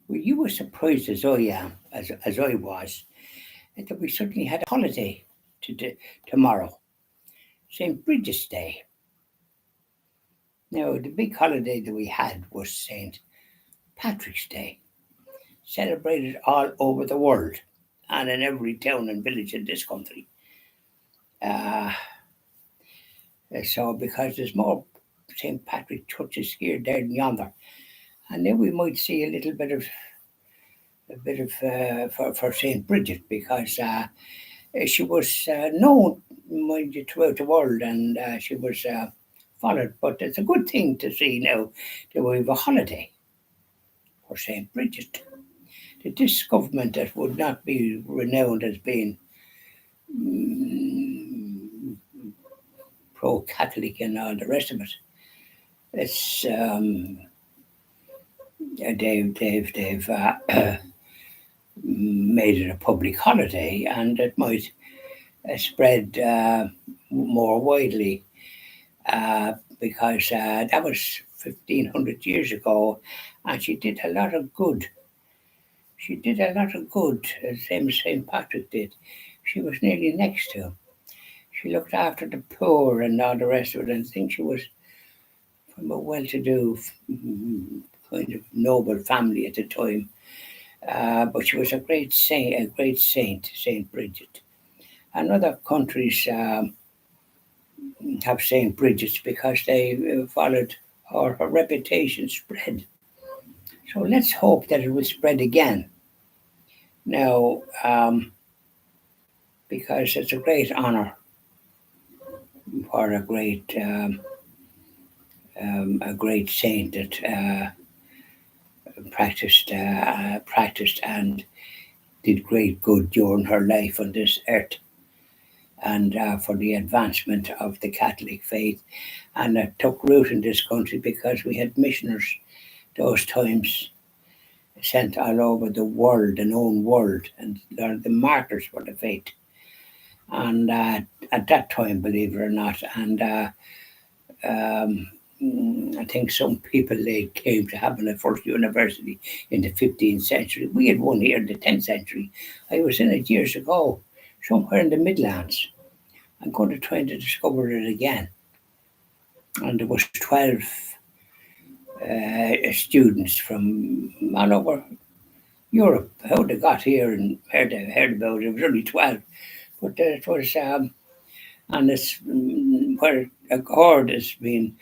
Well, you were surprised as I am, as I was, that we suddenly had a holiday tomorrow, St. Bridget's Day. Now, the big holiday that we had was St. Patrick's Day, celebrated all over the world and in every town and village in this country. Uh, so, because there's more St. Patrick churches here, there, than yonder, and then we might see a bit of for St. Bridget because she was known, mind you, throughout the world, and she was followed. But it's a good thing to see now that we have a holiday for St. Bridget. That this government that would not be renowned as being mm, pro-Catholic and all the rest of it, it's they've made it a public holiday, and it might spread more widely because that was 1500 years ago, and she did a lot of good. She did a lot of good, same as St. Patrick did. She was nearly next to him. She looked after the poor and all the rest of it, and I think she was from a well-to-do kind of noble family at the time. But she was a great saint, Saint Bridget. And other countries have Saint Bridget's because they followed her reputation spread. So let's hope that it will spread again. Now, because it's a great honour for a great saint that practiced and did great good during her life on this earth, and for the advancement of the Catholic faith, and it took root in this country because we had missioners those times sent all over the world, the known world, and they're the martyrs for the faith. And at that time, believe it or not, and um, I think some people laid claim to having a first university in the 15th century. We had one here in the 10th century. I was in it years ago, somewhere in the Midlands. I'm going to try to discover it again. And there was 12 students from all over Europe. How they got here and heard about it, it was only 12. But it was, and it's where a chord has been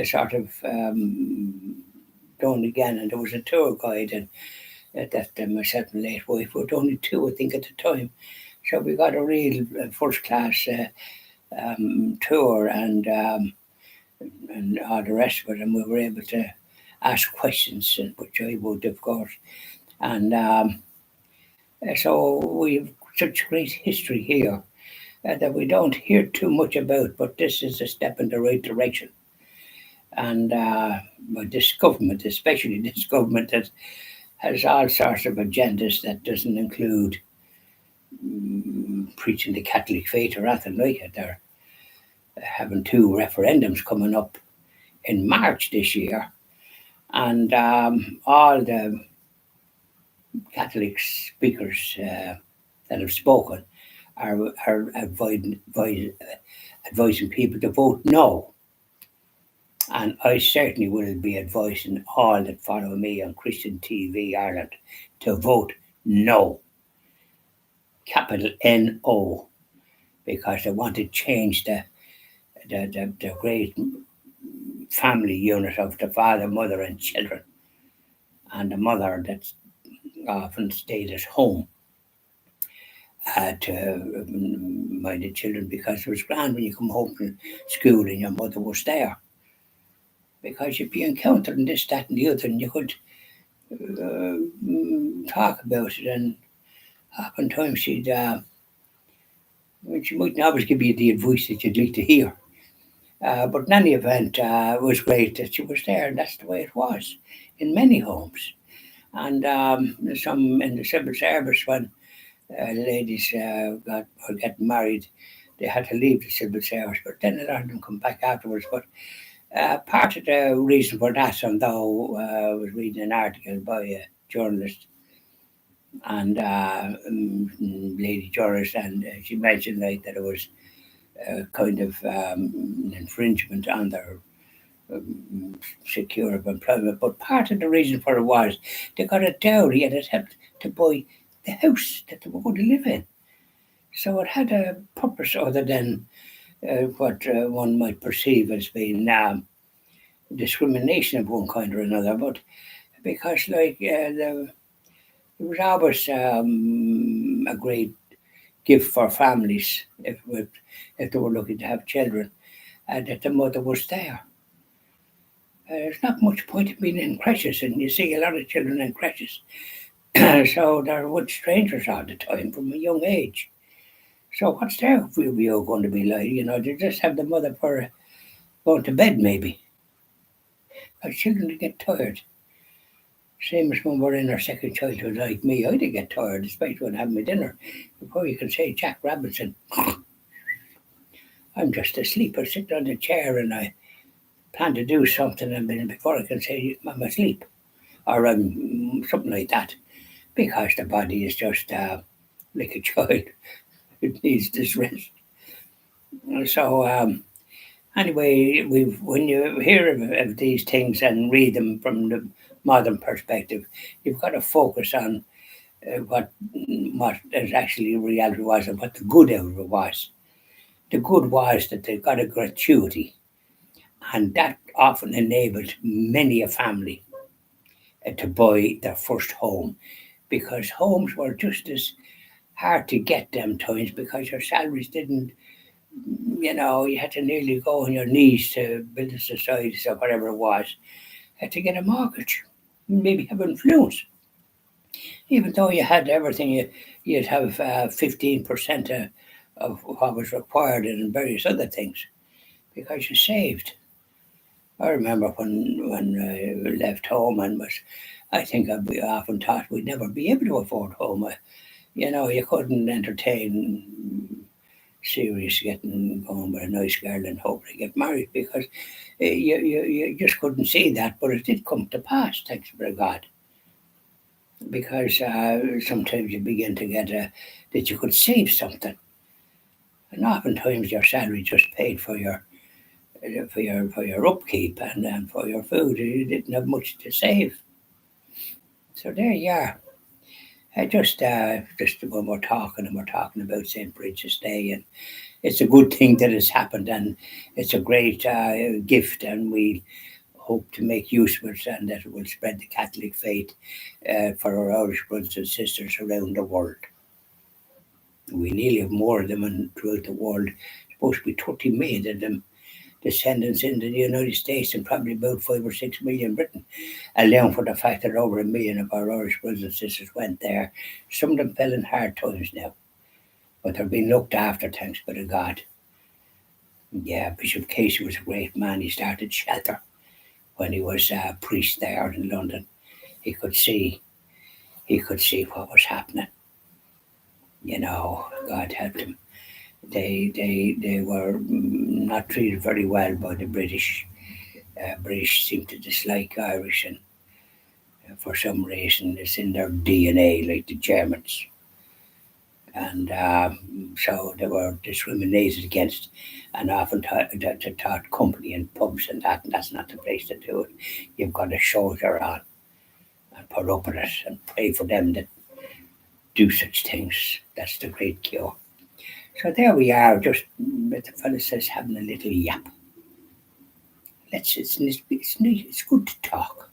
sort of done again. And there was a tour guide, and that myself and late wife were only two, I think, at the time. So we got a real first class tour and all the rest of it, and we were able to ask questions, which I would, of course. And so we have such great history here that we don't hear too much about, but this is a step in the right direction. And but this government, especially this government that has all sorts of agendas that doesn't include preaching the Catholic faith or anything like it. They're having two referendums coming up in March this year, and all the Catholic speakers that have spoken are advising people to vote no. And I certainly will be advising all that follow me on Christian TV Ireland to vote no, capital NO, because they want to change the great family unit of the father, mother, and children, and the mother that's often stayed at home to mind the children, because it was grand when you come home from school and your mother was there, because you'd be encountering this, that, and the other, and you could talk about it. And oftentimes she mightn't always give you the advice that you'd like to hear. But in any event, it was great that she was there, and that's the way it was in many homes. And some in the civil service, when ladies were getting married, they had to leave the civil service, but then a lot of them come back afterwards. But part of the reason for that, although I was reading an article by journalist and lady journalist, and she mentioned like that it was kind of an infringement on their secure of employment. But part of the reason for it was they got a dowry and it helped to buy the house that they were going to live in. So it had a purpose other than what one might perceive as being discrimination of one kind or another. But because it was always a great gift for families if they were looking to have children, that the mother was there. There's not much point in being in creches, and you see a lot of children in creches. So they're with strangers all the time from a young age. So what's their view going to be like? They just have the mother for going to bed maybe. Our children get tired. Same as when we're in our second childhood like me, I did get tired, especially when having my dinner. Before you can say Jack Robinson, I'm just asleep. I sit on the chair and I plan to do something, and then before I can say I'm asleep or something like that, because the body is just like a child. It needs this rest. So anyway, when you hear of these things and read them from the modern perspective, you've got to focus on what is actually reality was and what the good out of it was. The good was that they got a gratuity, and that often enabled many a family to buy their first home, because homes were just as hard to get them times because your salaries didn't, you had to nearly go on your knees to build a society or whatever it was, had to get a mortgage, maybe have influence. Even though you had everything, you'd have 15% of what was required in various other things because you saved. I remember when I left home and I think we often thought we'd never be able to afford home. You couldn't entertain serious getting going with a nice girl and hope to get married because you just couldn't see that. But it did come to pass, thanks be to God. Because sometimes you begin to get that you could save something, and oftentimes your salary just paid for your upkeep and for your food. You didn't have much to save. So there you are. Just when we're talking and we're talking about St. Bridget's Day, and it's a good thing that has happened, and it's a great gift, and we hope to make use of it, and that it will spread the Catholic faith for our Irish brothers and sisters around the world. We nearly have more of them throughout the world. Supposed to be 30 million of them descendants into the United States, and probably about 5 or 6 million Britain, allowing for the fact that over 1 million of our Irish brothers and sisters went there. Some of them fell in hard times now, but they're being looked after, thanks be to God. Yeah, Bishop Casey was a great man. He started Shelter when he was a priest there in London. He could see what was happening. God helped him. They were not treated very well by the British. British seem to dislike Irish, and for some reason it's in their DNA, like the Germans. And so they were discriminated against, and often taught company in pubs and that's not the place to do it. You've got to shoulder on and put up with it and pray for them that do such things. That's the great cure. So there we are, just the fellow says having a little yap. It's good to talk.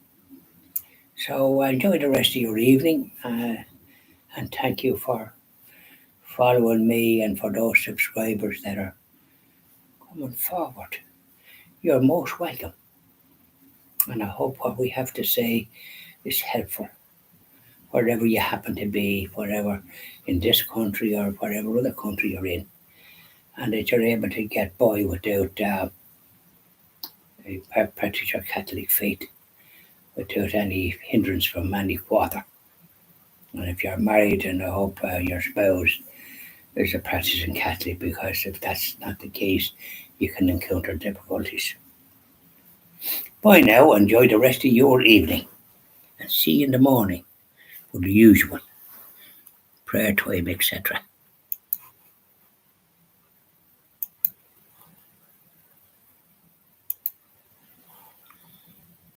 So enjoy the rest of your evening, and thank you for following me and for those subscribers that are coming forward. You're most welcome, and I hope what we have to say is helpful wherever you happen to be, wherever in this country or whatever other country you're in, and that you're able to get by without practice your Catholic faith without any hindrance from any quarter. And if you're married, and I hope your spouse is a practicing Catholic, because if that's not the case, you can encounter difficulties. Bye now, enjoy the rest of your evening, and see you in the morning. for the usual prayer time, etc.